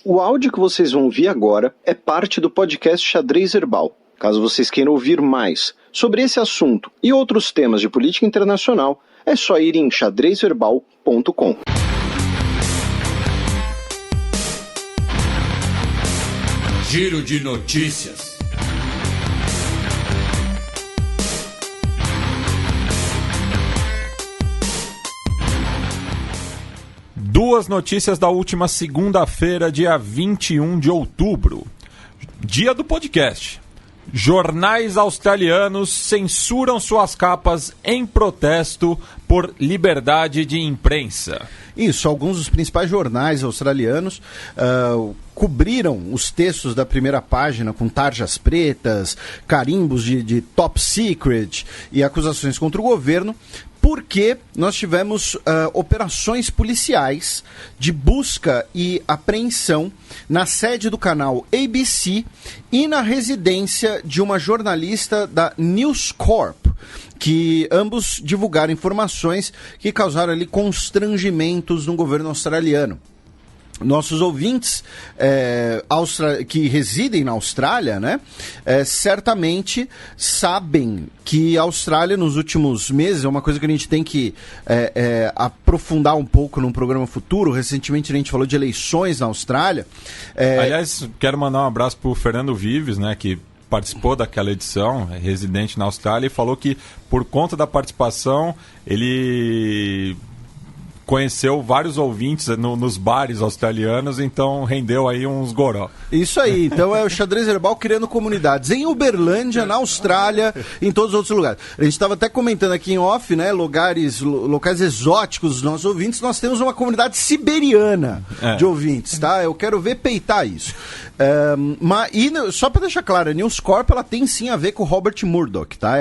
O áudio que vocês vão ouvir agora é parte do podcast Xadrez Herbal. Caso vocês queiram ouvir mais sobre esse assunto e outros temas de política internacional, é só ir em xadrezherbal.com. Giro de notícias. Duas notícias da última segunda-feira, dia 21 de outubro. Dia do podcast. Jornais australianos censuram suas capas em protesto por liberdade de imprensa. Isso, alguns dos principais jornais australianos cobriram os textos da primeira página com tarjas pretas, carimbos de top secret e acusações contra o governo, porque nós tivemos operações policiais de busca e apreensão na sede do canal ABC e na residência de uma jornalista da News Corp, que ambos divulgaram informações que causaram ali constrangimentos no governo australiano. Nossos ouvintes que residem na Austrália, né, certamente sabem que a Austrália nos últimos meses, é uma coisa que a gente tem que aprofundar um pouco num programa futuro. Recentemente a gente falou de eleições na Austrália. Aliás, quero mandar um abraço para o Fernando Vives, né, que participou daquela edição, residente na Austrália, e falou que por conta da participação ele conheceu vários ouvintes nos bares australianos, então rendeu aí uns goró. Isso aí, então é o Xadrez Herbal criando comunidades em Uberlândia, na Austrália, em todos os outros lugares. A gente estava até comentando aqui em off, né, locais exóticos dos nossos ouvintes. Nós temos uma comunidade siberiana de ouvintes, tá? Eu quero ver peitar isso. Só para deixar claro, a News Corp, ela tem sim a ver com o Robert Murdoch, tá?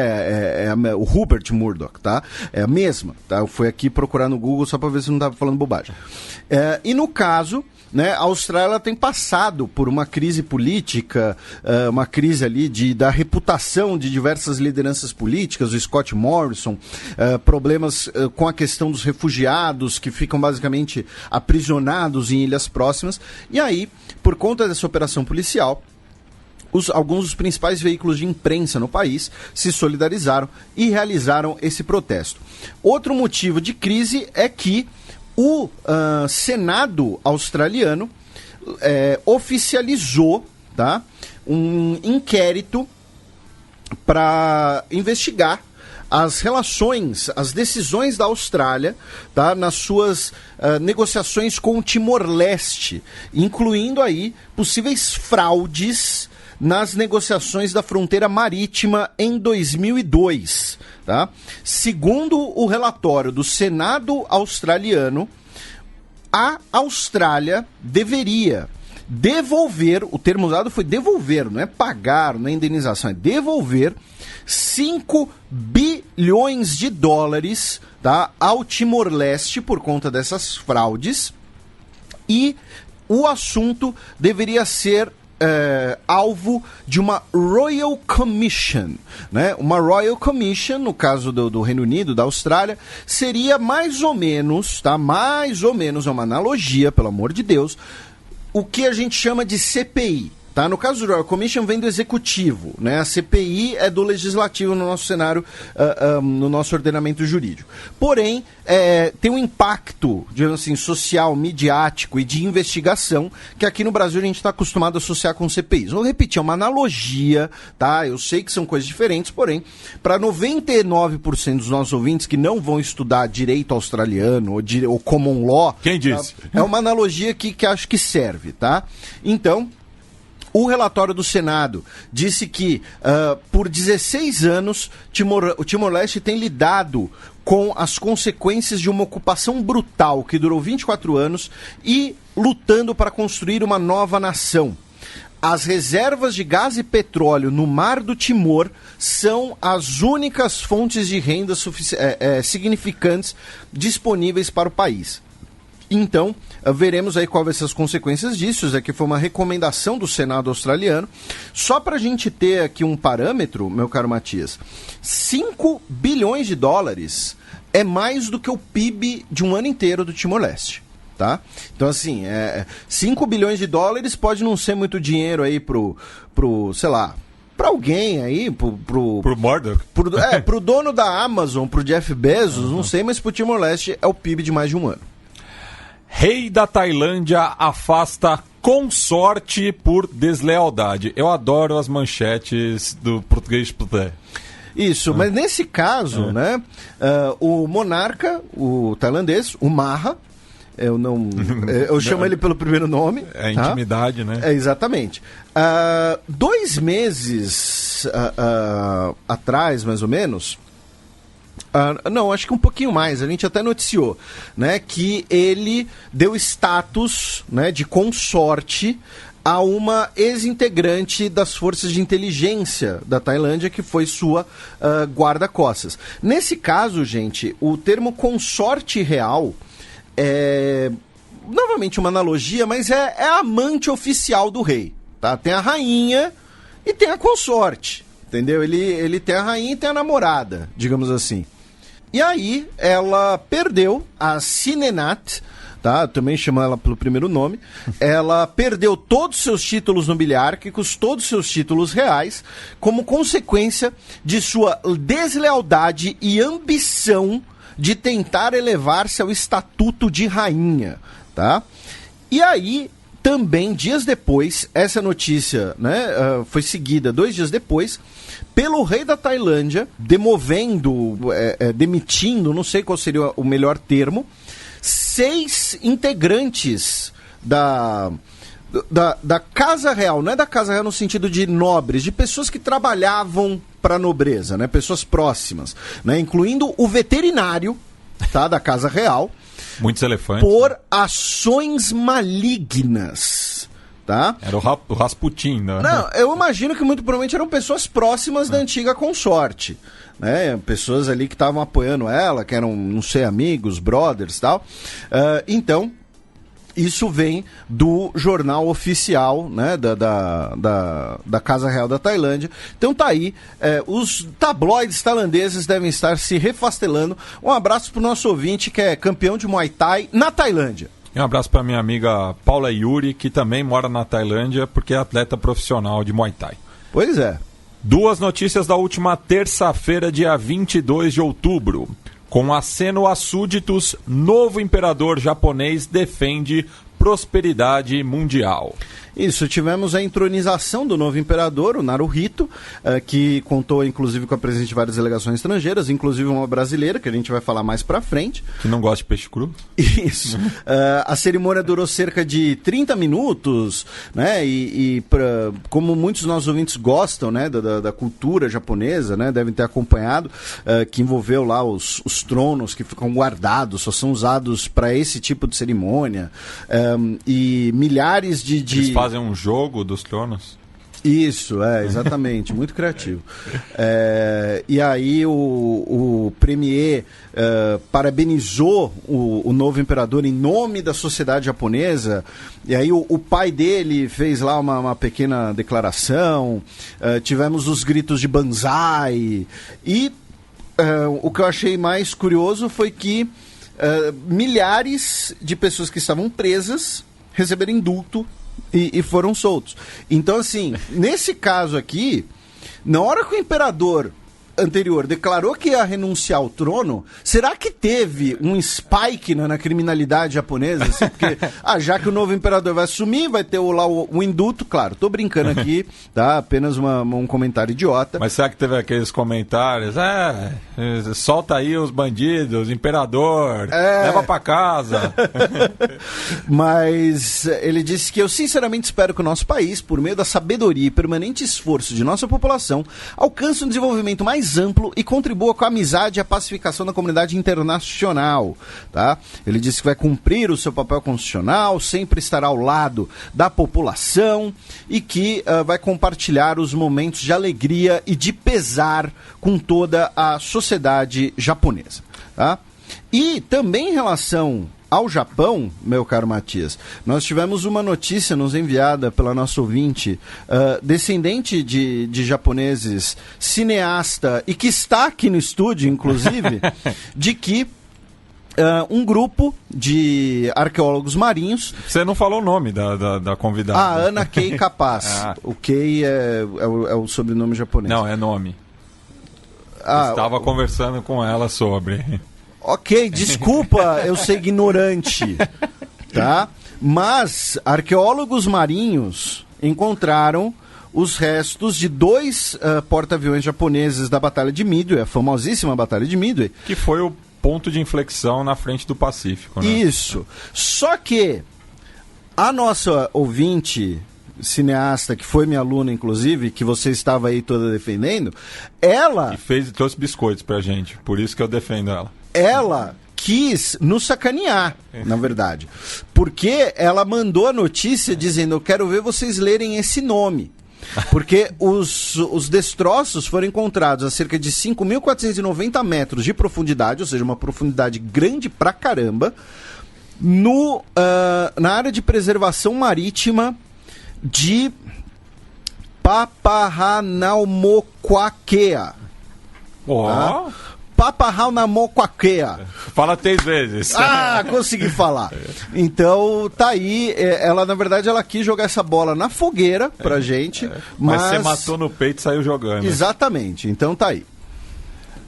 O Rupert Murdoch, tá? É a mesma, tá? Eu fui aqui procurar no Google só para ver se não estava falando bobagem. E no caso, né, a Austrália tem passado por uma crise política, uma crise ali da reputação de diversas lideranças políticas, o Scott Morrison, problemas com a questão dos refugiados que ficam basicamente aprisionados em ilhas próximas. E aí, por conta dessa operação policial, alguns dos principais veículos de imprensa no país se solidarizaram e realizaram esse protesto. Outro motivo de crise é que o Senado australiano oficializou, tá, um inquérito para investigar as relações, as decisões da Austrália, tá, nas suas negociações com o Timor-Leste, incluindo aí possíveis fraudes nas negociações da fronteira marítima em 2002. Tá? Segundo o relatório do Senado australiano, a Austrália deveria devolver, o termo usado foi devolver, não é pagar, não é indenização, é devolver 5 bilhões de dólares, tá, ao Timor-Leste por conta dessas fraudes, e o assunto deveria ser alvo de uma Royal Commission, né? Uma Royal Commission, no caso do Reino Unido, da Austrália, seria mais ou menos, tá? Mais ou menos, é uma analogia, pelo amor de Deus, o que a gente chama de CPI. Tá? No caso do Royal Commission vem do executivo, né? A CPI é do legislativo no nosso cenário, no nosso ordenamento jurídico. Porém, tem um impacto, digamos assim, social, midiático e de investigação que aqui no Brasil a gente está acostumado a associar com CPIs. Vou repetir, é uma analogia, tá? Eu sei que são coisas diferentes, porém, para 99% dos nossos ouvintes que não vão estudar direito australiano ou common law... Quem disse? Tá? É uma analogia que acho que serve, tá? Então, o relatório do Senado disse que, por 16 anos, o Timor-Leste tem lidado com as consequências de uma ocupação brutal que durou 24 anos e lutando para construir uma nova nação. As reservas de gás e petróleo no Mar do Timor são as únicas fontes de renda significantes disponíveis para o país. Então, veremos aí quais vão ser as consequências disso. Isso aqui foi uma recomendação do Senado australiano. Só para a gente ter aqui um parâmetro, meu caro Matias, 5 bilhões de dólares é mais do que o PIB de um ano inteiro do Timor-Leste. tá? Então, assim, 5 bilhões de dólares pode não ser muito dinheiro aí pro sei lá, pra alguém aí, pro Murdoch? Pro dono da Amazon, pro Jeff Bezos, não sei, mas pro Timor-Leste é o PIB de mais de um ano. Rei da Tailândia afasta consorte por deslealdade. Eu adoro as manchetes do português. Isso, mas nesse caso, né, o monarca, o tailandês, o Maha, eu chamo ele pelo primeiro nome. É intimidade, né? Exatamente. 2 meses atrás, mais ou menos, não, acho que um pouquinho mais, a gente até noticiou, né, que ele deu status, né, de consorte a uma ex-integrante das forças de inteligência da Tailândia, que foi sua guarda-costas. Nesse caso, gente, o termo consorte real é, novamente uma analogia, mas é a amante oficial do rei, tá? Tem a rainha e tem a consorte, entendeu? Ele tem a rainha e tem a namorada, digamos assim. E aí ela perdeu a Sinenat, tá? Também chamo ela pelo primeiro nome. Ela perdeu todos os seus títulos nobiliárquicos, todos os seus títulos reais, como consequência de sua deslealdade e ambição de tentar elevar-se ao estatuto de rainha, tá? E aí, também, dias depois, essa notícia, né, foi seguida 2 dias depois, pelo rei da Tailândia, demitindo, não sei qual seria o melhor termo, 6 integrantes da Casa Real, não é da Casa Real no sentido de nobres, de pessoas que trabalhavam para a nobreza, né, pessoas próximas, né, incluindo o veterinário, tá, da Casa Real, muitos elefantes, por ações malignas, tá? Era o Rasputin, né? Não, eu imagino que muito provavelmente eram pessoas próximas da antiga consorte, né? Pessoas ali que estavam apoiando ela, que eram, não sei, amigos, brothers e tal. Então, isso vem do jornal oficial, né, da Casa Real da Tailândia. Então tá aí, os tabloides tailandeses devem estar se refastelando. Um abraço pro nosso ouvinte que é campeão de Muay Thai na Tailândia. E um abraço para minha amiga Paula Yuri, que também mora na Tailândia, porque é atleta profissional de Muay Thai. Pois é. 2 notícias da última terça-feira, dia 22 de outubro. Com aceno a súditos, novo imperador japonês defende prosperidade mundial. Isso, tivemos a entronização do novo imperador, o Naruhito, que contou inclusive com a presença de várias delegações estrangeiras, inclusive uma brasileira, que a gente vai falar mais pra frente. Que não gosta de peixe cru? Isso. A cerimônia durou cerca de 30 minutos, né? Como muitos dos nossos ouvintes gostam, né, da cultura japonesa, né, devem ter acompanhado, que envolveu lá os tronos que ficam guardados, só são usados para esse tipo de cerimônia, e milhares de Eles fazem um jogo dos tronos? Isso, exatamente, muito criativo. E aí o premier parabenizou o novo imperador em nome da sociedade japonesa, e aí o pai dele fez lá uma pequena declaração, tivemos os gritos de banzai, e o que eu achei mais curioso foi que milhares de pessoas que estavam presas receberam indulto e foram soltos. Então, assim, nesse caso aqui, na hora que o imperador anterior declarou que ia renunciar ao trono, será que teve um spike na criminalidade japonesa? Assim, porque, já que o novo imperador vai assumir, vai ter o indulto, claro, tô brincando aqui, tá? Apenas um comentário idiota. Mas será que teve aqueles comentários? Solta aí os bandidos, imperador, leva pra casa. Mas ele disse que eu sinceramente espero que o nosso país, por meio da sabedoria e permanente esforço de nossa população, alcance um desenvolvimento mais amplo e contribua com a amizade e a pacificação da comunidade internacional, tá? Ele disse que vai cumprir o seu papel constitucional, sempre estará ao lado da população e que vai compartilhar os momentos de alegria e de pesar com toda a sociedade japonesa, tá? E também em relação ao Japão, meu caro Matias, nós tivemos uma notícia nos enviada pela nossa ouvinte, descendente de japoneses, cineasta, e que está aqui no estúdio, inclusive, de que um grupo de arqueólogos marinhos. Você não falou o nome da convidada. Ana Kei Capaz. O Kei é o sobrenome japonês. Não, é nome. Estava conversando com ela sobre. Ok, desculpa eu ser ignorante, tá? Mas arqueólogos marinhos encontraram os restos de 2 porta-aviões japoneses da Batalha de Midway, a famosíssima Batalha de Midway. Que foi o ponto de inflexão na frente do Pacífico, né? Isso. Só que a nossa ouvinte, cineasta, que foi minha aluna, inclusive, que você estava aí toda defendendo, ela... E trouxe biscoitos pra gente, por isso que eu defendo ela. Ela quis nos sacanear, na verdade. Porque ela mandou a notícia dizendo, eu quero ver vocês lerem esse nome. Porque os destroços foram encontrados a cerca de 5.490 metros de profundidade, ou seja, uma profundidade grande pra caramba, na área de preservação marítima de Papahanaumokuakea. Tá? Papahanaumokuakea. Fala 3 vezes. Consegui falar. Então, tá aí. Ela, na verdade, ela quis jogar essa bola na fogueira pra gente. Mas você matou no peito e saiu jogando. Exatamente. Então, tá aí.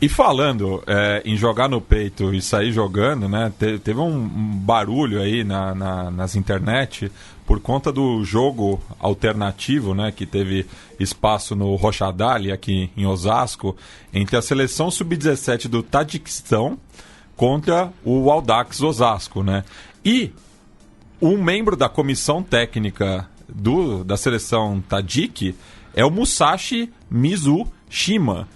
E falando em jogar no peito e sair jogando, né? Teve um barulho aí nas internet por conta do jogo alternativo, né? Que teve espaço no Rochadale, aqui em Osasco, entre a seleção sub-17 do Tajiquistão contra o Audax Osasco, né? E um membro da comissão técnica da seleção Tajik é o Musashi Mizushima.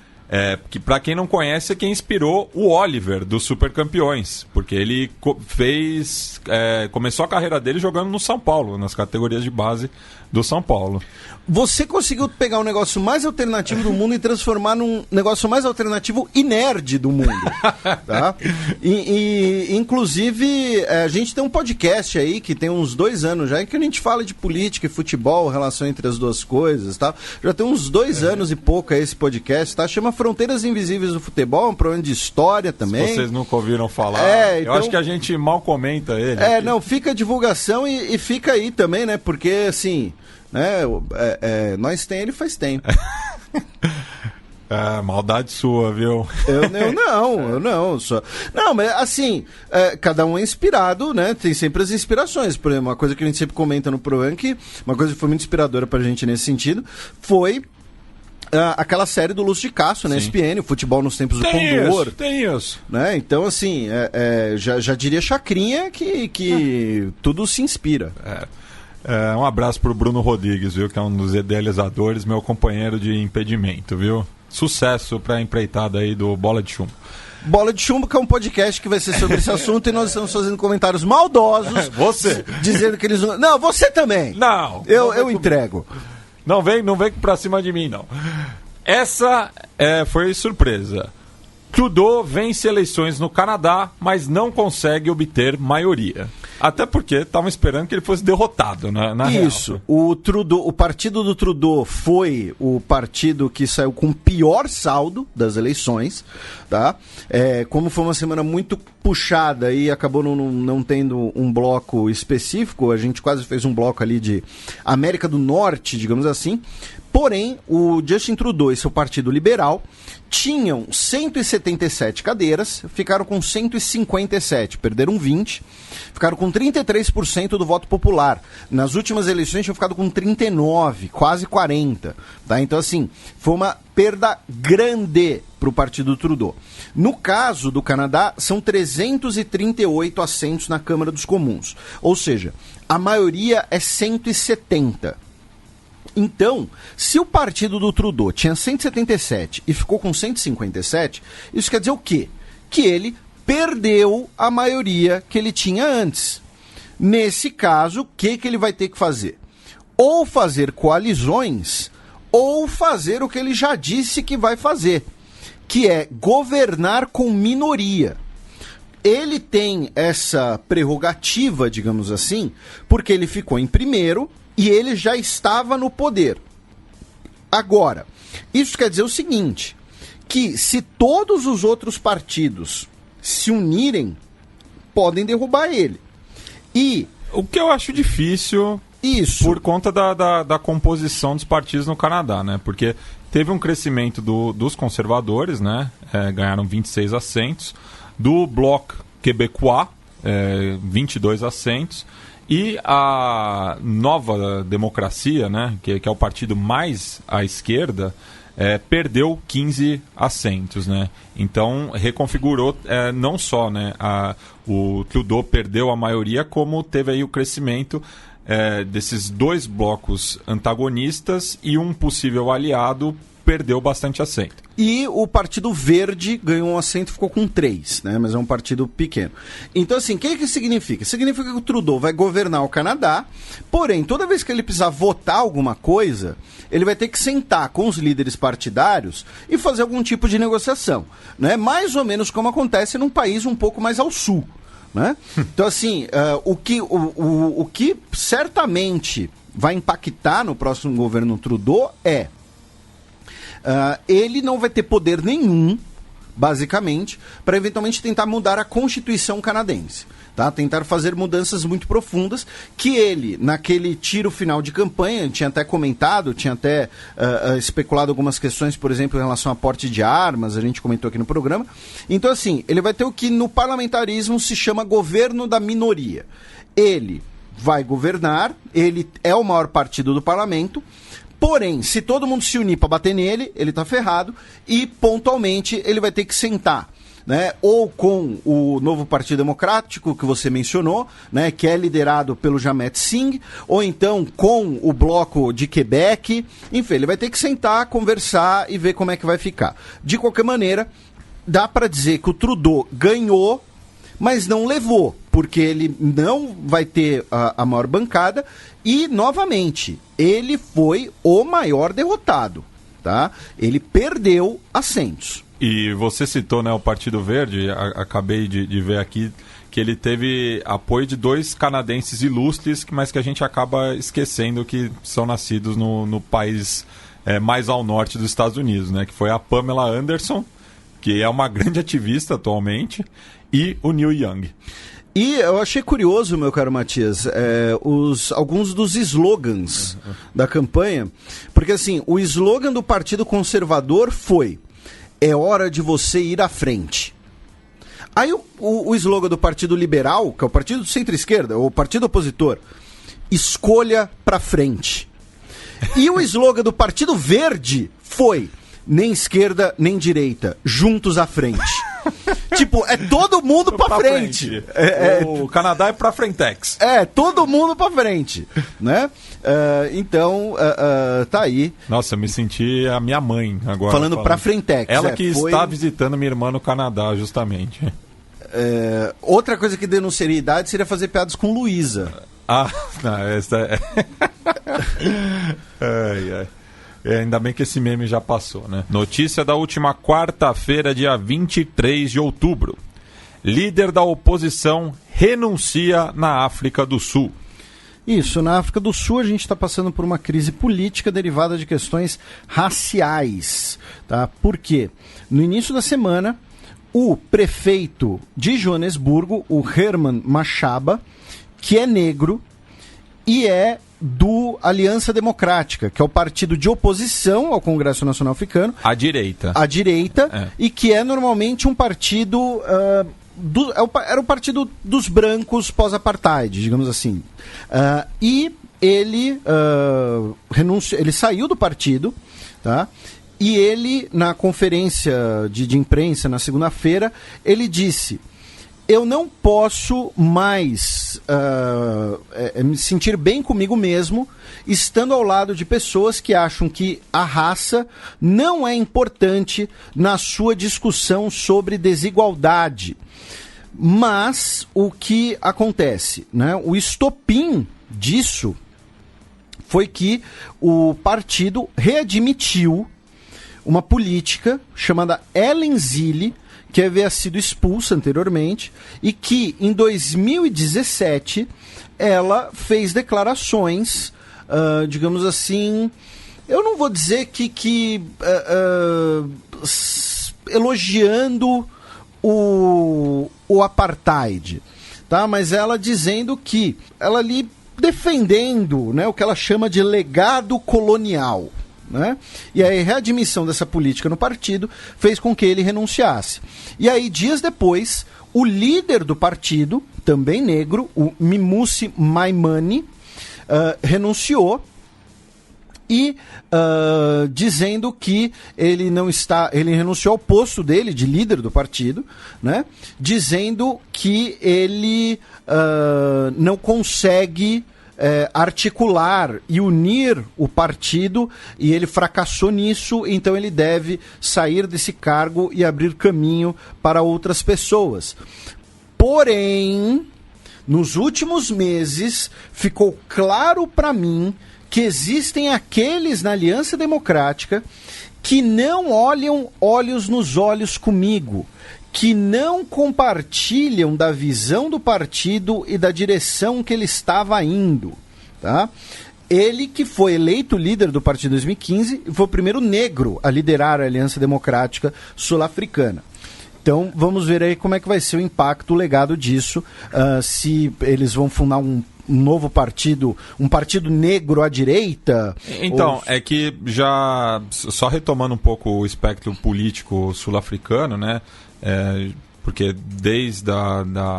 Que para quem não conhece é quem inspirou o Oliver dos Super Campeões, porque ele começou a carreira dele jogando no São Paulo, nas categorias de base do São Paulo. Você conseguiu pegar o negócio mais alternativo do mundo e transformar num negócio mais alternativo e nerd do mundo, tá? Inclusive, a gente tem um podcast aí que tem uns 2 anos já, em que a gente fala de política e futebol, relação entre as duas coisas, tá? Já tem uns 2 anos e pouco aí esse podcast, tá? Chama Fronteiras Invisíveis do Futebol, um programa de história também. Se vocês nunca ouviram falar, então... eu acho que a gente mal comenta ele. Não, fica a divulgação e fica aí também, né? Porque, assim... nós tem, ele faz tempo. Maldade sua, viu? Eu não. Não, mas assim, cada um é inspirado, né? Tem sempre as inspirações. Por exemplo, uma coisa que a gente sempre comenta no programa, que uma coisa que foi muito inspiradora pra gente nesse sentido, foi aquela série do Lúcio de Castro, na ESPN, o futebol nos tempos do Condor. Tem isso. Né? Então, assim, já diria Chacrinha que tudo se inspira. Um abraço pro Bruno Rodrigues, viu? Que é um dos idealizadores, meu companheiro de impedimento, viu? Sucesso pra empreitada aí do Bola de Chumbo. Bola de Chumbo, que é um podcast que vai ser sobre esse assunto e nós estamos fazendo comentários maldosos. Você. Dizendo que eles não... Não, você também. Não. Eu entrego. Não vem pra cima de mim, não. Essa foi surpresa. Trudeau vence eleições no Canadá, mas não consegue obter maioria. Até porque estavam esperando que ele fosse derrotado, na Isso. real. O partido do Trudeau foi o partido que saiu com o pior saldo das eleições, tá? Como foi uma semana muito puxada e acabou não tendo um bloco específico, a gente quase fez um bloco ali de América do Norte, digamos assim. Porém, o Justin Trudeau e seu partido liberal tinham 177 cadeiras, ficaram com 157, perderam 20, ficaram com 33% do voto popular. Nas últimas eleições tinham ficado com 39, quase 40. Tá? Então, assim, foi uma perda grande para o partido Trudeau. No caso do Canadá, são 338 assentos na Câmara dos Comuns. Ou seja, a maioria é 170. Então, se o partido do Trudeau tinha 177 e ficou com 157, isso quer dizer o quê? Que ele perdeu a maioria que ele tinha antes. Nesse caso, o que ele vai ter que fazer? Ou fazer coalizões, ou fazer o que ele já disse que vai fazer, que é governar com minoria. Ele tem essa prerrogativa, digamos assim, porque ele ficou em primeiro e ele já estava no poder. Agora, isso quer dizer o seguinte, que se todos os outros partidos se unirem podem derrubar ele. E o que eu acho difícil, isso, por conta da composição dos partidos no Canadá, né? Porque teve um crescimento dos conservadores, né? Ganharam 26 assentos, do Bloc Québécois, 22 assentos, e a Nova Democracia, né? Que é o partido mais à esquerda, perdeu 15 assentos, né? Então reconfigurou não só, né, o Trudeau perdeu a maioria, como teve aí o crescimento desses dois blocos antagonistas, e um possível aliado perdeu bastante assento. E o Partido Verde ganhou um assento e ficou com 3, né? Mas é um partido pequeno. Então, assim, o que significa? Significa que o Trudeau vai governar o Canadá, porém, toda vez que ele precisar votar alguma coisa, ele vai ter que sentar com os líderes partidários e fazer algum tipo de negociação, né? Mais ou menos como acontece num país um pouco mais ao sul, né? Então, assim, o que certamente vai impactar no próximo governo Trudeau ele não vai ter poder nenhum, basicamente, para eventualmente tentar mudar a Constituição canadense. Tá? Tentar fazer mudanças muito profundas, que ele, naquele tiro final de campanha, tinha até comentado, tinha até especulado algumas questões, por exemplo, em relação a porte de armas, a gente comentou aqui no programa. Então, assim, ele vai ter o que no parlamentarismo se chama governo da minoria. Ele vai governar, ele é o maior partido do parlamento, porém, se todo mundo se unir para bater nele, ele está ferrado, e pontualmente ele vai ter que sentar, né, ou com o novo Partido Democrático que você mencionou, né, que é liderado pelo Jamet Singh, ou então com o Bloco de Quebec. Enfim, ele vai ter que sentar, conversar e ver como é que vai ficar. De qualquer maneira, dá para dizer que o Trudeau ganhou, mas não levou, porque ele não vai ter a maior bancada e, novamente, ele foi o maior derrotado, tá? Ele perdeu assentos. E você citou, né, o Partido Verde, acabei de ver aqui que ele teve apoio de 2 canadenses ilustres, mas que a gente acaba esquecendo que são nascidos no país mais ao norte dos Estados Unidos, né? Que foi a Pamela Anderson, que é uma grande ativista atualmente, e o Neil Young. E eu achei curioso, meu caro Matias, alguns dos slogans da campanha, porque assim, o slogan do Partido Conservador foi: é hora de você ir à frente. Aí o slogan do Partido Liberal, que é o partido do centro-esquerda, o partido opositor, escolha pra frente. E o slogan do Partido Verde foi: nem esquerda, nem direita, juntos à frente. Tipo, é todo mundo pra frente. O Canadá é pra frentex. Todo mundo pra frente, né? Então, tá aí. Nossa, eu me senti a minha mãe agora. Falando pra frentex. Ela que está visitando minha irmã no Canadá, justamente. Outra coisa que denunciaria idade seria fazer piadas com Luísa. Não, essa ai. Ainda bem que esse meme já passou, né? Notícia da última quarta-feira, dia 23 de outubro. Líder da oposição renuncia na África do Sul. Isso, na África do Sul a gente está passando por uma crise política derivada de questões raciais. Tá? Por quê? No início da semana, o prefeito de Joanesburgo, o Herman Mashaba, que é negro e é do Aliança Democrática, que é o partido de oposição ao Congresso Nacional Africano. À direita. À direita, e que é normalmente um partido... era o partido dos brancos pós-apartheid, digamos assim. E ele ele saiu do partido, tá? E ele, na conferência de imprensa na segunda-feira, ele disse: eu não posso mais me sentir bem comigo mesmo estando ao lado de pessoas que acham que a raça não é importante na sua discussão sobre desigualdade. Mas o que acontece, né? O estopim disso foi que o partido readmitiu uma política chamada Ellen Zille, que havia sido expulsa anteriormente, e que em 2017 ela fez declarações, digamos assim, eu não vou dizer que elogiando o apartheid, tá? Mas ela dizendo que ela ali defendendo, né, o que ela chama de legado colonial, né? E a readmissão dessa política no partido fez com que ele renunciasse. E aí, dias depois, o líder do partido, também negro, o Mimuse Maimane, renunciou e dizendo que ele renunciou ao posto dele de líder do partido, né? Dizendo que ele não consegue articular e unir o partido, e ele fracassou nisso, então ele deve sair desse cargo e abrir caminho para outras pessoas. Porém, nos últimos meses, ficou claro para mim que existem aqueles na Aliança Democrática que não olham olhos nos olhos comigo, que não compartilham da visão do partido e da direção que ele estava indo, tá? Ele que foi eleito líder do partido em 2015 e foi o primeiro negro a liderar a Aliança Democrática Sul-Africana. Então, vamos ver aí como é que vai ser o impacto, o legado disso, se eles vão fundar um novo partido, um partido negro à direita? Então, é que já, só retomando um pouco o espectro político sul-africano, né, porque desde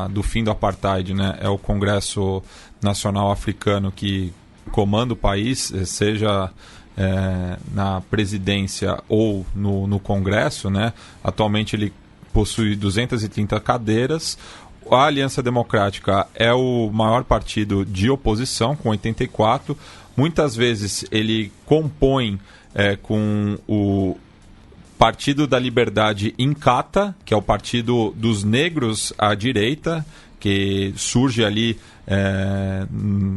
do fim do apartheid, né, é o Congresso Nacional Africano que comanda o país, seja na presidência ou no Congresso, né. Atualmente ele possui 230 cadeiras. A Aliança Democrática é o maior partido de oposição, com 84. Muitas vezes ele compõe com o Partido da Liberdade Inkatha, que é o partido dos negros à direita, que surge ali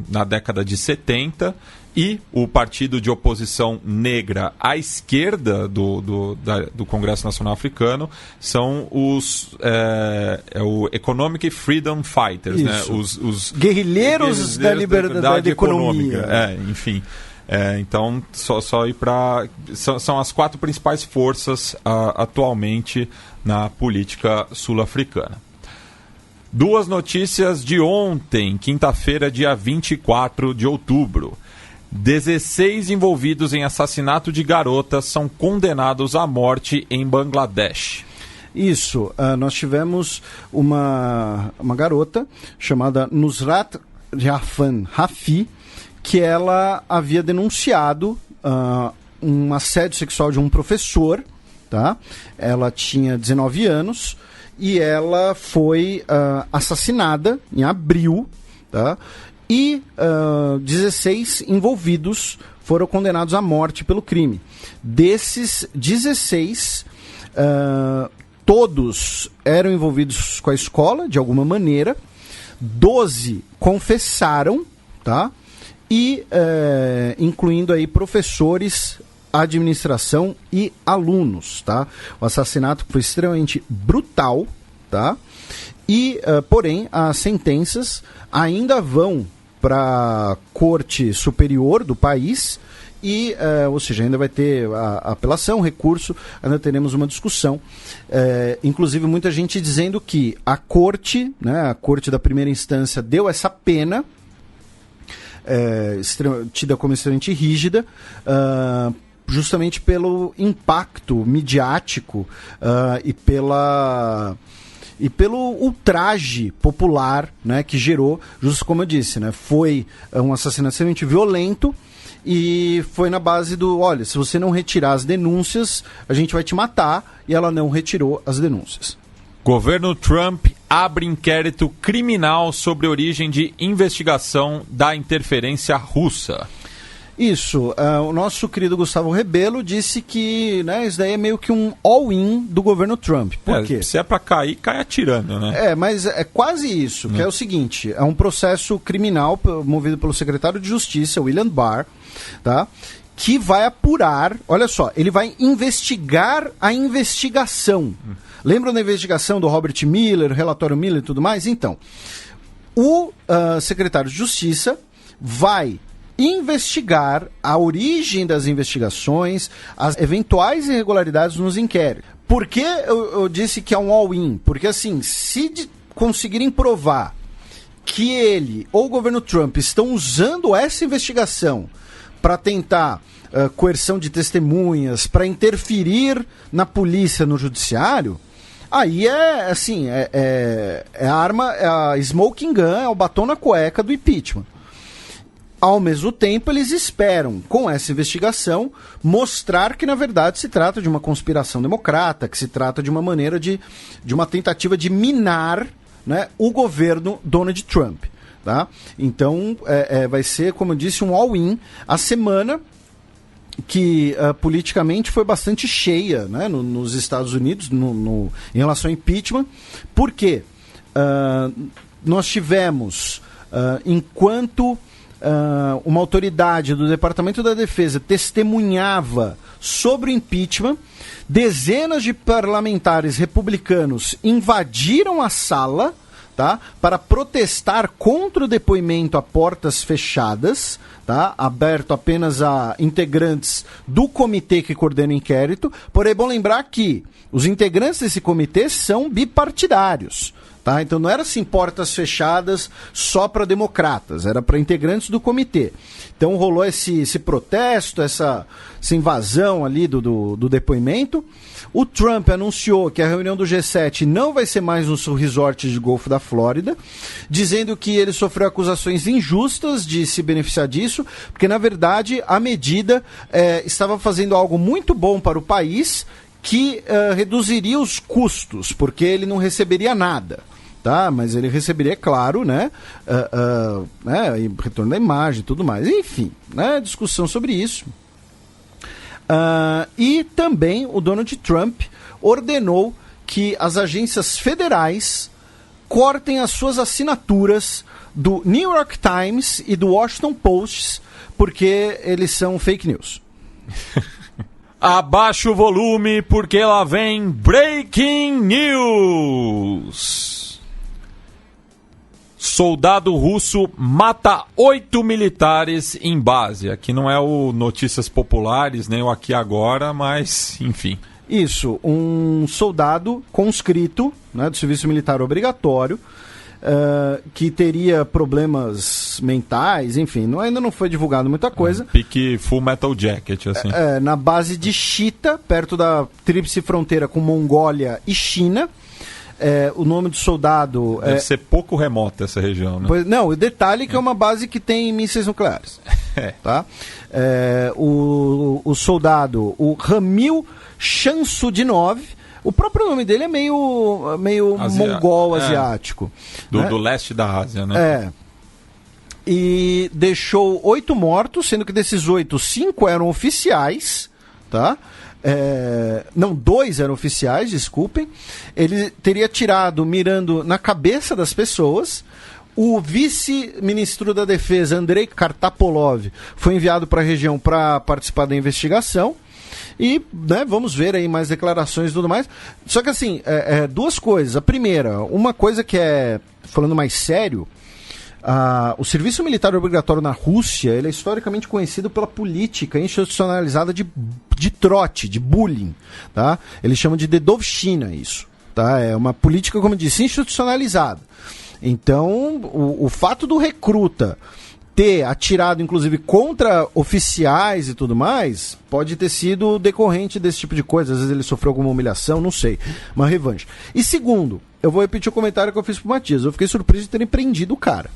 na década de 70, e o partido de oposição negra à esquerda do Congresso Nacional Africano são os o Economic Freedom Fighters, né? Os guerrilheiros da liberdade econômica. Enfim. Então, só ir para... São as 4 principais forças atualmente na política sul-africana. 2 notícias de ontem, quinta-feira, dia 24 de outubro. 16 envolvidos em assassinato de garotas são condenados à morte em Bangladesh. Isso, nós tivemos uma garota chamada Nusrat Jafan Rafi, que ela havia denunciado um assédio sexual de um professor, tá? Ela tinha 19 anos e ela foi assassinada em abril, tá? E 16 envolvidos foram condenados à morte pelo crime. Desses 16, todos eram envolvidos com a escola, de alguma maneira. 12 confessaram, tá? E incluindo aí professores, administração e alunos, tá? O assassinato foi extremamente brutal, tá? E, porém, as sentenças ainda vão para a Corte Superior do país e, ou seja, ainda vai ter a apelação, recurso, ainda teremos uma discussão. Inclusive, muita gente dizendo que a Corte, né, a Corte da primeira instância deu essa pena, tida como extremamente rígida, justamente pelo impacto midiático e pelo ultraje popular, né, que gerou, justo como eu disse, né, foi um assassinato extremamente violento e foi na base do, olha, se você não retirar as denúncias, a gente vai te matar, e ela não retirou as denúncias. Governo Trump abre inquérito criminal sobre origem de investigação da interferência russa. Isso, o nosso querido Gustavo Rebelo disse que, né, isso daí é meio que um all-in do governo Trump. Por quê? Se é pra cair, cai atirando, né? Mas é quase isso, que é o seguinte, é um processo criminal movido pelo secretário de Justiça, William Barr, tá? Que vai apurar, olha só, ele vai investigar a investigação. Lembram da investigação do Robert Mueller, relatório Mueller e tudo mais? Então, o secretário de Justiça vai investigar a origem das investigações, as eventuais irregularidades nos inquéritos. Por que eu disse que é um all-in? Porque, assim, se conseguirem provar que ele ou o governo Trump estão usando essa investigação para tentar coerção de testemunhas, para interferir na polícia, no judiciário, aí é assim, é a arma, é a smoking gun, é o batom na cueca do impeachment. Ao mesmo tempo, eles esperam, com essa investigação, mostrar que, na verdade, se trata de uma conspiração democrata, que se trata de uma maneira de uma tentativa de minar, né, o governo Donald Trump. Tá? Então, vai ser, como eu disse, um all-in. A semana que politicamente foi bastante cheia, né, nos Estados Unidos em relação ao impeachment. Por quê? Nós tivemos, enquanto uma autoridade do Departamento da Defesa testemunhava sobre o impeachment, dezenas de parlamentares republicanos invadiram a sala, tá, para protestar contra o depoimento a portas fechadas, tá, aberto apenas a integrantes do comitê que coordena o inquérito. Porém, é bom lembrar que os integrantes desse comitê são bipartidários. Tá? Então não era assim portas fechadas só para democratas, era para integrantes do comitê. Então rolou esse protesto, essa invasão ali do depoimento. O Trump anunciou que a reunião do G7 não vai ser mais no seu resort de Golfo da Flórida, dizendo que ele sofreu acusações injustas de se beneficiar disso, porque na verdade a medida estava fazendo algo muito bom para o país, que reduziria os custos, porque ele não receberia nada. Tá, mas ele receberia, claro, né, retorno da imagem e tudo mais. Enfim, né, discussão sobre isso. E também o Donald Trump ordenou que as agências federais cortem as suas assinaturas do New York Times e do Washington Post, porque eles são fake news. Abaixa o volume, porque lá vem Breaking News. Soldado russo mata 8 militares em base. Aqui não é o Notícias Populares, nem o Aqui Agora, mas enfim. Isso, um soldado conscrito, né, do serviço militar obrigatório, que teria problemas mentais, enfim, ainda não foi divulgado muita coisa. Pique Full Metal Jacket, assim. Na base de Chita, perto da tríplice fronteira com Mongólia e China. O nome do soldado... Deve ser pouco remota essa região, né? Não, o detalhe é que é uma base que tem mísseis nucleares. Tá? O soldado, o Ramil Shamsudinov, o próprio nome dele é meio mongol, asiático. Do leste da Ásia, né? E deixou 8 mortos, sendo que desses 8, 5 eram oficiais, tá? Não, 2 eram oficiais, desculpem. Ele teria atirado mirando na cabeça das pessoas. O vice-ministro da Defesa, Andrei Kartapolov, foi enviado para a região para participar da investigação. E, né, vamos ver aí mais declarações e tudo mais. Só que assim, duas coisas. A primeira, uma coisa que falando mais sério, o serviço militar obrigatório na Rússia, ele é historicamente conhecido pela política institucionalizada de trote, de bullying, tá? Eles chamam de dedovshchina isso, tá? É uma política, como eu disse, institucionalizada. Então, o fato do recruta ter atirado, inclusive, contra oficiais e tudo mais, pode ter sido decorrente desse tipo de coisa. Às vezes ele sofreu alguma humilhação, não sei. Uma revanche. E segundo, eu vou repetir o comentário que eu fiz pro Matias. Eu fiquei surpreso de terem prendido o cara.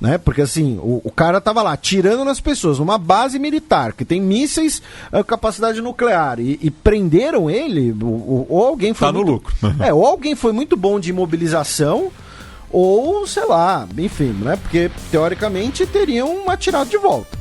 Né? Porque assim, o cara tava lá atirando nas pessoas, numa base militar, que tem mísseis, capacidade nuclear, e prenderam ele, ou alguém foi... Tá no lucro. Ou alguém foi muito bom de imobilização, ou, sei lá, enfim, né? Porque, teoricamente, teriam atirado de volta.